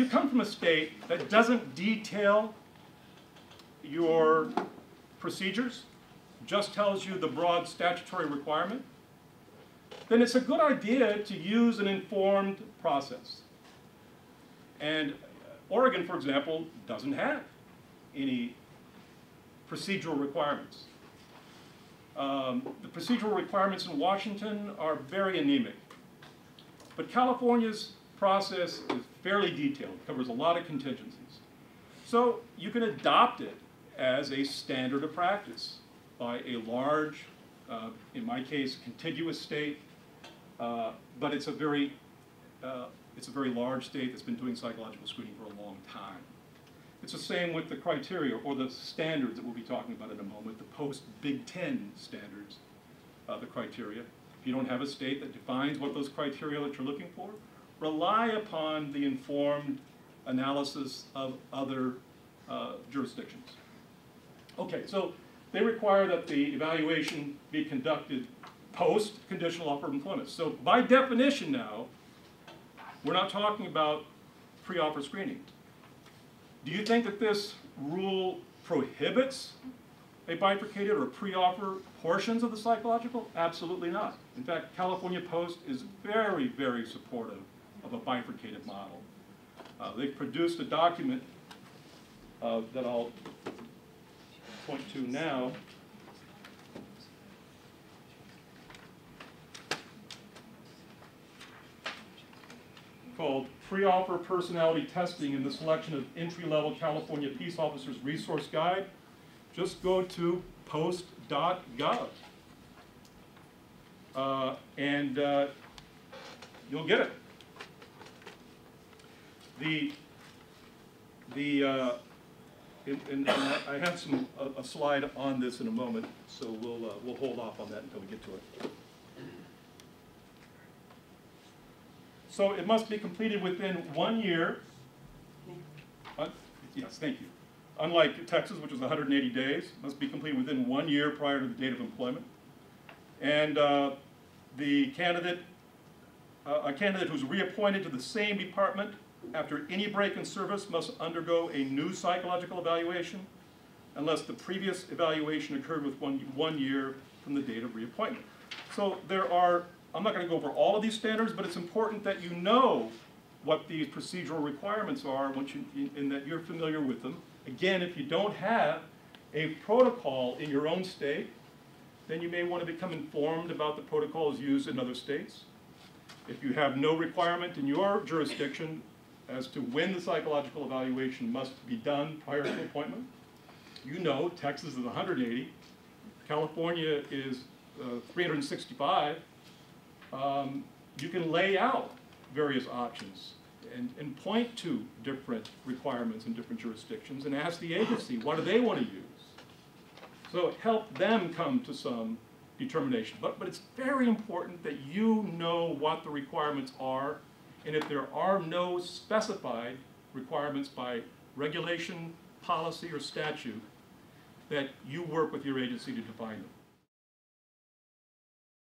you come from a state that doesn't detail your procedures, just tells you the broad statutory requirement, then it's a good idea to use an informed process. And Oregon, for example, doesn't have any procedural requirements. The procedural requirements in Washington are very anemic. But California's process is fairly detailed, covers a lot of contingencies. So you can adopt it as a standard of practice by a large, in my case, contiguous state, but it's a very large state that's been doing psychological screening for a long time. It's the same with the criteria or the standards that we'll be talking about in a moment, the post-Big Ten standards, the criteria. If you don't have a state that defines what those criteria that you're looking for, rely upon the informed analysis of other jurisdictions. Okay, so they require that the evaluation be conducted post-conditional offer of employment. So by definition now, we're not talking about pre-offer screening. Do you think that this rule prohibits a bifurcated or pre-offer portions of the psychological? Absolutely not. In fact, California Post is very, very supportive of a bifurcated model. They've produced a document that I'll point to now. Called Pre-Offer Personality Testing in the Selection of Entry-Level California Peace Officers Resource Guide. Just go to post.gov and you'll get it. And I have a slide on this in a moment, so we'll hold off on that until we get to it. So it must be completed within 1 year. Yes, thank you. Unlike Texas, which is 180 days, it must be completed within 1 year prior to the date of employment. And the candidate, a candidate who's reappointed to the same department after any break in service must undergo a new psychological evaluation unless the previous evaluation occurred with 1 year from the date of reappointment. So there are, I'm not going to go over all of these standards, but it's important that you know what these procedural requirements are and that you're familiar with them. Again, if you don't have a protocol in your own state, then you may want to become informed about the protocols used in other states. If you have no requirement in your jurisdiction as to when the psychological evaluation must be done prior to appointment, you know Texas is 180, California is 365. You can lay out various options and point to different requirements in different jurisdictions and ask the agency, what do they want to use? So help them come to some determination. But it's very important that you know what the requirements are, and if there are no specified requirements by regulation, policy, or statute, that you work with your agency to define them.